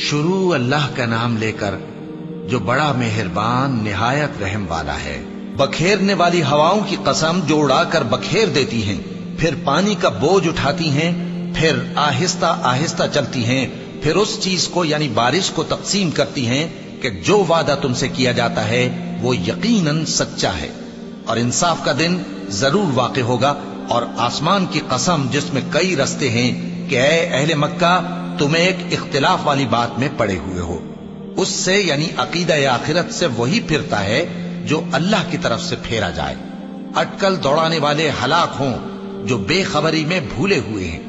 شروع اللہ کا نام لے کر جو بڑا مہربان نہایت رحم والا ہے۔ بکھیرنے والی ہواؤں کی قسم جو اڑا کر بکھیر دیتی ہیں، پھر پانی کا بوجھ اٹھاتی ہیں، پھر آہستہ آہستہ چلتی ہیں، پھر اس چیز کو یعنی بارش کو تقسیم کرتی ہیں کہ جو وعدہ تم سے کیا جاتا ہے وہ یقیناً سچا ہے، اور انصاف کا دن ضرور واقع ہوگا۔ اور آسمان کی قسم جس میں کئی رستے ہیں کہ اے اہل مکہ تم ایک اختلاف والی بات میں پڑے ہوئے ہو، اس سے یعنی عقیدہ آخرت سے وہی پھرتا ہے جو اللہ کی طرف سے پھیرا جائے۔ اٹکل دوڑانے والے ہلاک ہوں جو بے خبری میں بھولے ہوئے ہیں،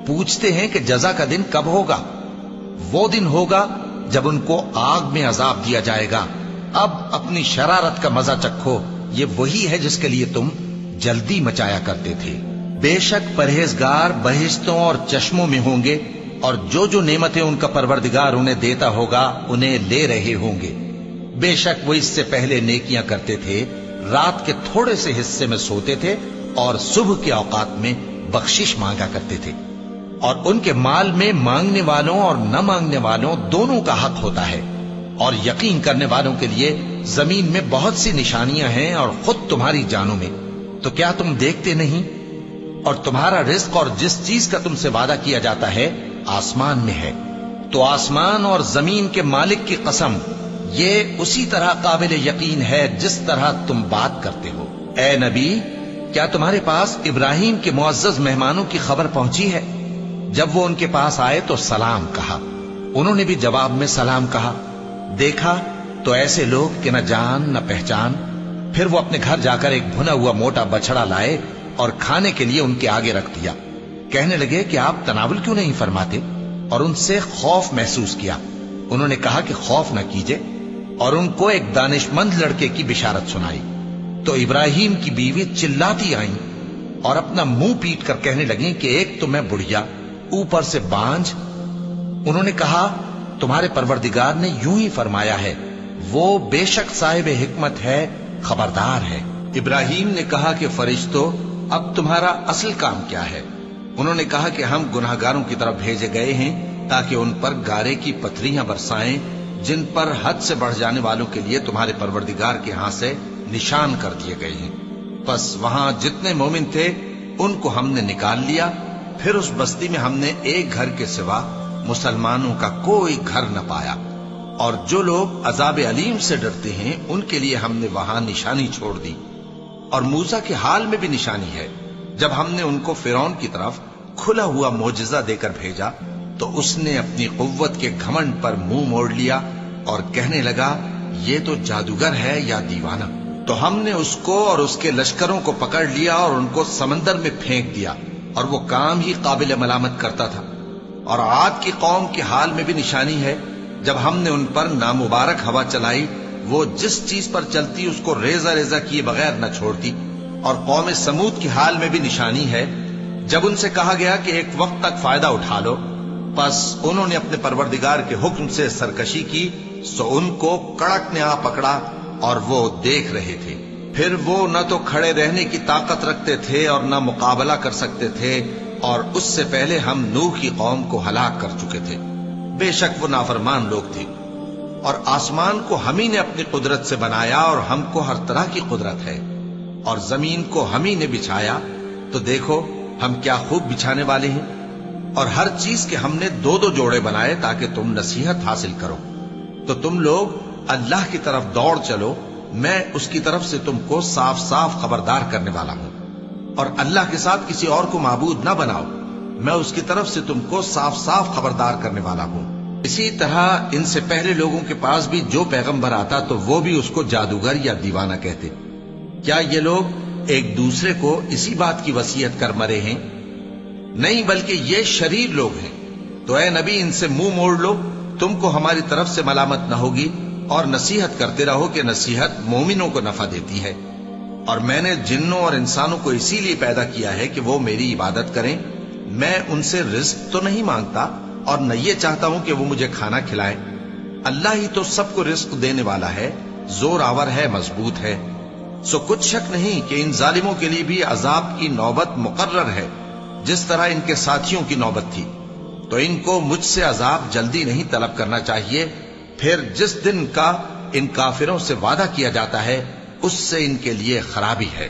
پوچھتے ہیں کہ جزا کا دن کب ہوگا؟ وہ دن ہوگا جب ان کو آگ میں عذاب دیا جائے گا۔ اب اپنی شرارت کا مزہ چکھو، یہ وہی ہے جس کے لیے تم جلدی مچایا کرتے تھے۔ بے شک پرہیزگار بہشتوں اور چشموں میں ہوں گے، اور جو جو نعمتیں ان کا پروردگار انہیں دیتا ہوگا انہیں لے رہے ہوں گے۔ بے شک وہ اس سے پہلے نیکیاں کرتے تھے، رات کے تھوڑے سے حصے میں سوتے تھے اور صبح کے اوقات میں بخشش مانگا کرتے تھے، اور ان کے مال میں مانگنے والوں اور نہ مانگنے والوں دونوں کا حق ہوتا ہے۔ اور یقین کرنے والوں کے لیے زمین میں بہت سی نشانیاں ہیں اور خود تمہاری جانوں میں، تو کیا تم دیکھتے نہیں؟ اور تمہارا رزق اور جس چیز کا تم سے وعدہ کیا جاتا ہے آسمان میں ہے، تو آسمان اور زمین کے مالک کی قسم یہ اسی طرح قابل یقین ہے جس طرح تم بات کرتے ہو۔ اے نبی، کیا تمہارے پاس ابراہیم کے معزز مہمانوں کی خبر پہنچی ہے؟ جب وہ ان کے پاس آئے تو سلام کہا، انہوں نے بھی جواب میں سلام کہا۔ دیکھا تو ایسے لوگ کہ نہ جان نہ پہچان۔ پھر وہ اپنے گھر جا کر ایک بھنا ہوا موٹا بچڑا لائے اور کھانے کے لیے ان کے آگے رکھ دیا۔ کہنے لگے کہ آپ تناول کیوں نہیں فرماتے؟ اور ان سے خوف محسوس کیا۔ انہوں نے کہا کہ خوف نہ کیجے، اور ان کو ایک دانش مند لڑکے کی بشارت سنائی۔ تو ابراہیم کی بیوی چلاتی آئیں اور اپنا منہ پیٹ کر کہنے لگیں کہ ایک تو میں بڑھیا، اوپر سے بانجھ۔ انہوں نے کہا تمہارے پروردگار نے یوں ہی فرمایا ہے، وہ بے شک صاحب حکمت ہے، خبردار ہے۔ ابراہیم نے کہا کہ فرشتو، اب تمہارا اصل کام کیا ہے؟ انہوں نے کہا کہ ہم گناہگاروں کی طرف بھیجے گئے ہیں تاکہ ان پر گارے کی پتھریاں برسائیں جن پر حد سے بڑھ جانے والوں کے لیے تمہارے پروردگار کے ہاں سے نشان کر دیے گئے ہیں۔ پس وہاں جتنے مومن تھے ان کو ہم نے نکال لیا، پھر اس بستی میں ہم نے ایک گھر کے سوا مسلمانوں کا کوئی گھر نہ پایا، اور جو لوگ عذاب علیم سے ڈرتے ہیں ان کے لیے ہم نے وہاں نشانی چھوڑ دی۔ اور موسیٰ کے حال میں بھی نشانی ہے، جب ہم نے ان کو فرعون کی طرف کھلا ہوا معجزہ دے کر بھیجا تو اس نے اپنی قوت کے گھمنڈ پر منہ موڑ لیا اور کہنے لگا یہ تو جادوگر ہے یا دیوانہ۔ تو ہم نے اس کو اور اس کے لشکروں کو پکڑ لیا اور ان کو سمندر میں پھینک دیا، اور وہ کام ہی قابل ملامت کرتا تھا۔ اور عاد کی قوم کے حال میں بھی نشانی ہے، جب ہم نے ان پر نامبارک ہوا چلائی، وہ جس چیز پر چلتی اس کو ریزہ ریزہ کیے بغیر نہ چھوڑتی۔ اور قوم سمود کی حال میں بھی نشانی ہے، جب ان سے کہا گیا کہ ایک وقت تک فائدہ اٹھا لو، پس انہوں نے اپنے پروردگار کے حکم سے سرکشی کی، سو ان کو کڑک نے آ پکڑا اور وہ دیکھ رہے تھے۔ پھر وہ نہ تو کھڑے رہنے کی طاقت رکھتے تھے اور نہ مقابلہ کر سکتے تھے، اور اس سے پہلے ہم نوح کی قوم کو ہلاک کر چکے تھے۔ بے شک وہ نافرمان لوگ تھے۔ اور آسمان کو ہم ہی نے اپنی قدرت سے بنایا، اور ہم کو ہر طرح کی قدرت ہے، اور زمین کو ہم ہی نے بچھایا، تو دیکھو ہم کیا خوب بچھانے والے ہیں۔ اور ہر چیز کے ہم نے دو دو جوڑے بنائے تاکہ تم نصیحت حاصل کرو۔ تو تم لوگ اللہ کی طرف دوڑ چلو، میں اس کی طرف سے تم کو صاف صاف خبردار کرنے والا ہوں۔ اور اللہ کے ساتھ کسی اور کو معبود نہ بناؤ، میں اس کی طرف سے تم کو صاف صاف خبردار کرنے والا ہوں۔ اسی طرح ان سے پہلے لوگوں کے پاس بھی جو پیغمبر آتا تو وہ بھی اس کو جادوگر یا دیوانہ کہتے۔ کیا یہ لوگ ایک دوسرے کو اسی بات کی وصیت کر مرے ہیں؟ نہیں، بلکہ یہ شریر لوگ ہیں۔ تو اے نبی ان سے منہ موڑ لو، تم کو ہماری طرف سے ملامت نہ ہوگی، اور نصیحت کرتے رہو کہ نصیحت مومنوں کو نفع دیتی ہے۔ اور میں نے جنوں اور انسانوں کو اسی لیے پیدا کیا ہے کہ وہ میری عبادت کریں۔ میں ان سے رزق تو نہیں مانگتا، اور نہ یہ چاہتا ہوں کہ وہ مجھے کھانا کھلائیں۔ اللہ ہی تو سب کو رزق دینے والا ہے، زور آور ہے، مضبوط ہے۔ سو کچھ شک نہیں کہ ان ظالموں کے لیے بھی عذاب کی نوبت مقرر ہے، جس طرح ان کے ساتھیوں کی نوبت تھی۔ تو ان کو مجھ سے عذاب جلدی نہیں طلب کرنا چاہیے، پھر جس دن کا ان کافروں سے وعدہ کیا جاتا ہے اس سے ان کے لیے خرابی ہے۔